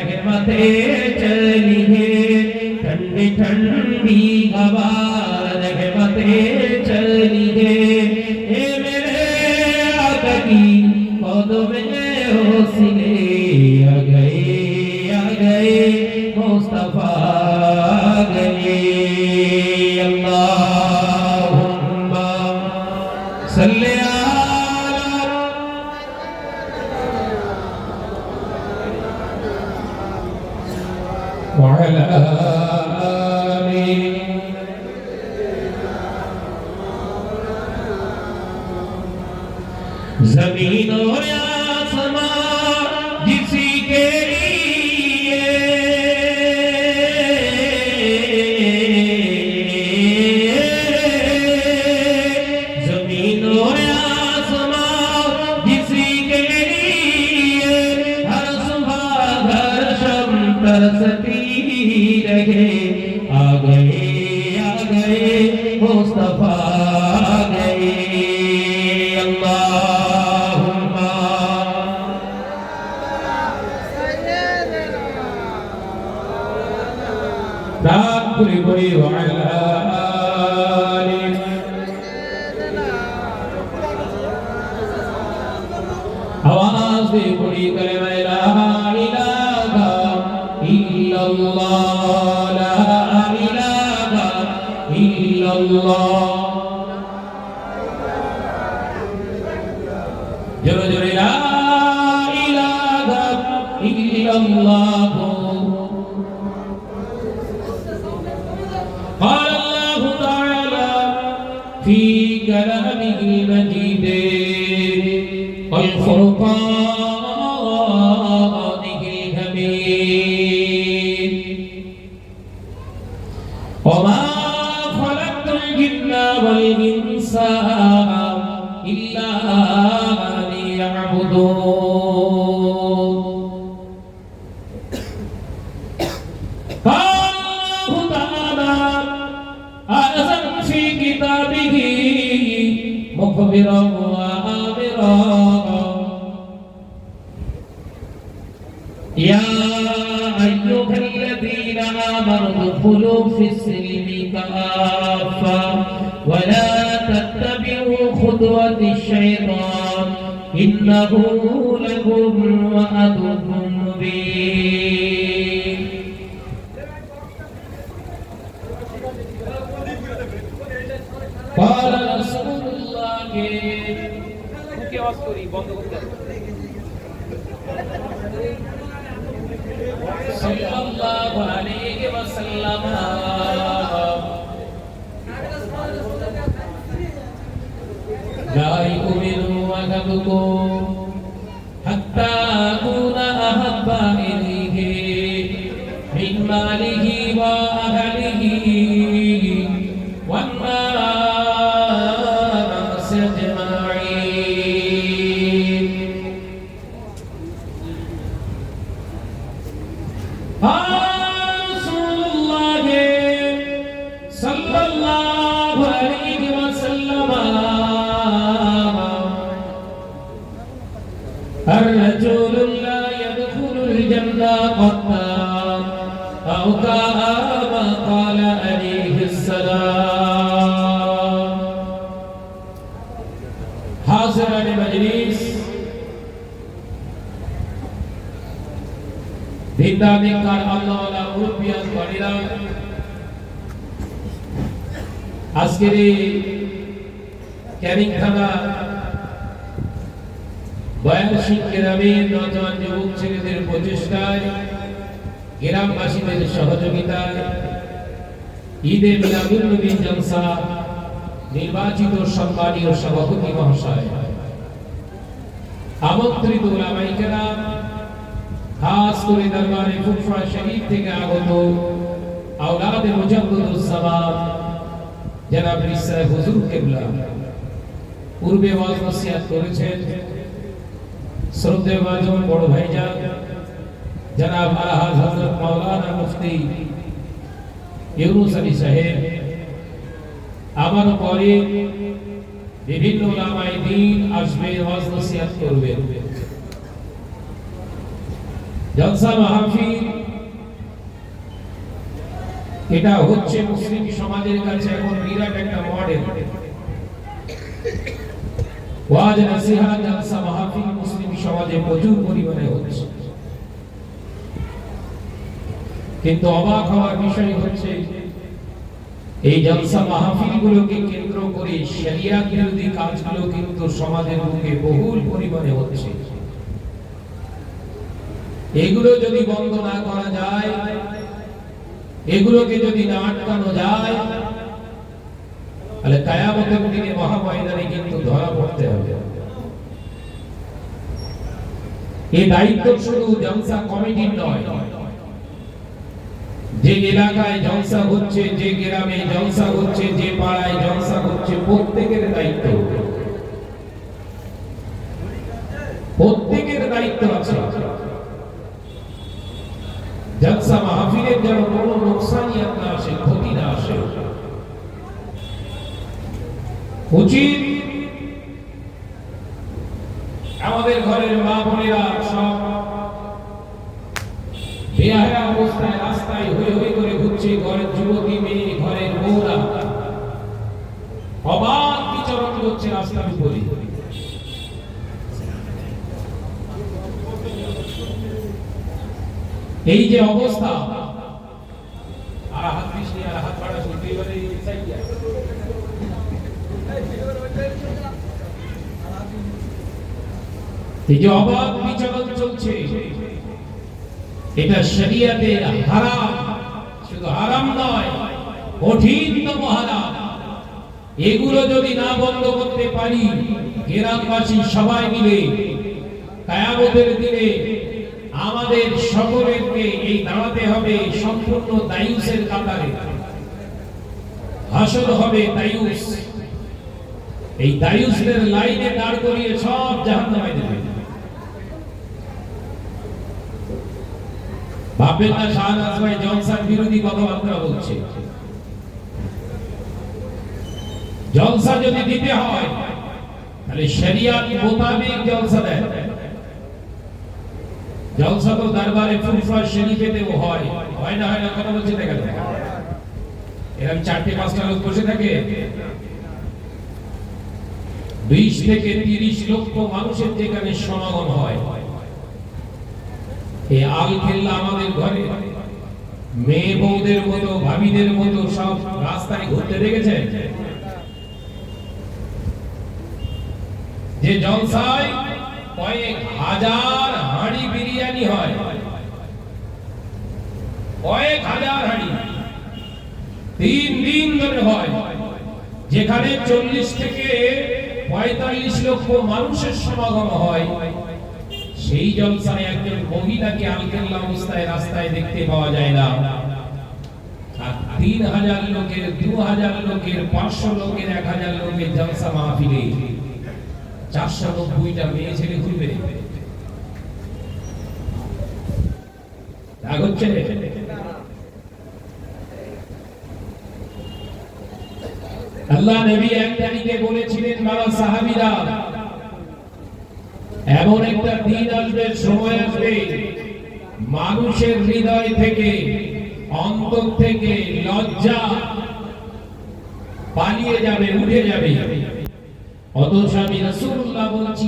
रहमते चली है ठंडी ठंडी हवा रहमते चली है ए मेरे आका की कदम में हौसले आ गए मुस्तफा आ गए अल्लाहुम्मा सल्ली وعلى آله ज़मीन और आसमां जिसी के लिए ज़मीन और आसमां जिसी के लिए हर सुबह हर शाम तरसती रहे आ गए मुस्तफा आ गए अल्लाहुम्मा ताकुली कोई वाला आवाज दे कोई कलमा ला इलाहा इल्लल्लाह ला इलाहा इल्लल्लाह जोरे जोरे ला इलाहा इल्लल्लाह قال الله تعالى في كلامه المجيد والفرقان الحميد وما خلقت الجن والإنس إلا ليعبدون قال الله تعالى أذن في كتابه مخبرا وآمرا يا أيها الذين آمنوا ادخلوا في السلم كافة ولا تتبعوا خطوات الشيطان إنه لكم عدو مبين قال رسول الله सल्लल्लाहु अलैहि वसल्लम ला युमिनु अहदुकुम हत्ता अकूना अहब्बा इलैहि मिन मालिहि व अहलिहि वन्नास अजमाईन रसूलुल्लाह सल्लल्लाहु अलैहि वसल्लम الرجل لا يدخل الجنة قطا أو كما قال عليه السلام حاضران مجلس দিনদানিকার আল্লাহ ওয়ালা মুরব্বিয়ান বাড়িরা আজকের এই ক্যানিং থানা বয়ানশিক গ্রামের নওজোয়ান যুবক ছেলেদের প্রচেষ্টায় গ্রামবাসীদের সহযোগিতায় ঈদে মিলাদুন নবী জলসা নির্বাচিত সম্মানীয় সভাপতি মহাশয় আমন্ত্রিত উলামায়ে কেরাম খাস করে দরবারে কুফা শরীফ থেকে আগত আওলাদে মুজাদ্দিদুস জামান জনাব রিসা হুজুর কিবলা পূর্বে ওয়াজ নসিহত করেছেন শ্রদ্ধেয় বাজন বড় ভাইজান জনাব আলহাজ হযরত মাওলানা মুফতি ইউনুস আলী সাহেব আমার পরে বিভিন্ন উলামায়ে দ্বীন আসবে ওয়াজ নসিহত করবেন জলসা মাহফিল এটা হচ্ছে মুসলিম সমাজের কাছে এখন বিরাট একটা মডেল। ওয়াজ নসিহত জলসা মাহফিল মুসলিম সমাজে প্রচুর পরিমাণে হচ্ছে, কিন্তু অবাক হওয়ার বিষয় হচ্ছে এই জলসা মাহফিল গুলোকে কেন্দ্র করে শরিয়াত বিরোধী কাজগুলো কিন্তু সমাজের বুকে বহুল পরিমাণে হচ্ছে। এগুলো যদি বন্ধ না করা যায়, এগুলোকে যদি না আটকানো যায়, তাহলে কিয়ামতের দিনে মহাময়দানে কিন্তু ধরা পড়তে হবে। এই দায়িত্ব শুধু জলসা কমিটির নয়, যে এলাকায় জলসা হচ্ছে, যে গ্রামে জলসা হচ্ছে, যে পাড়ায় জলসা হচ্ছে, প্রত্যেকের দায়িত্ব, প্রত্যেকের দায়িত্ব আছে। জলসা মাহফিলের যেন কোনো নোকসানিয়াত না আসে, ক্ষতি না আসে। উচিত আমাদের ঘরের মা বোনেরা সব বেহায়া অবস্থায় রাস্তায় হই হই করে ঘুরছে, ঘরের যুবতী মেয়ে, ঘরের বউরা অবাধ বিচরণ করছে রাস্তার উপরে। এই যে অবস্থা, আর হাত পিছনে আর হাত বাড়া চলতে পারে, এই যে অবাধ বিচরণ চলছে, এটা শরিয়াতের হারাম। শুধু হারাম নয়, কঠিনতম হারাম। এগুলো যদি না বন্ধ করতে পারি, গ্রামবাসী সবাই মিলে কিয়ামতের দিনে আমাদের সকলকে এই দাঁড়াতে হবে সম্পূর্ণ দায়ুসের কাতারে। হাসর হবে দায়ুস, এই দায়ুসের লাইনে দাঁড় করিয়ে সব জাহান্নামে দেবে। ভাববেন না শাহনাজ ভাই জলসার বিরোধী কথাবার্তা বলছে। জলসা যদি দিতে হয় তাহলে শরিয়াত মোতাবেক জলসা দেয়। জলসা তো দরবারে ফুরফুরা শরীফেতেও হয়, হয় না? হয় না? কথা বলছে দেখা যায় এরকম 4-5টা লোক বসে থাকে, 20 থেকে 30 লক্ষ মানুষের যেখানে সমাগম হয়। এই আল খেল্লা আমাদের ঘরে মেয়ে বউদের মতো, ভাবিদের মতো সব রাস্তায় ঘুরতে দেখেছেন? যে জলসায় কয়েক হাজার হাঁড়ি বিরিয়ানি হয়, কয়েক হাজার হাঁড়ি 3 দিন ধরে হয়, যেখানে 40 থেকে 45 লক্ষ মানুষের সমাগম হয়। সেই জলসায় একজন মহিলাকে আলকেল্লা অবস্থায় রাস্তায় দেখতে পাওয়া যায় না। আর 3000 লোকের, 2000 লোকের, 500 লোকের, 1000 লোকের জলসা মাহফিলে 490টা মেয়ে ছেলে ঘুরবে। রাগ হচ্ছে? আল্লাহ নবী এক তারিখে বলেছিলেন, বাবা সাহাবীরা, এমন একটা দিন আসবে, সময় আসবে, মানুষের হৃদয় থেকে, অন্তর থেকে লজ্জা পালিয়ে যাবে, উঠে যাবে। অথচ আমি রাসূলুল্লাহ বলছি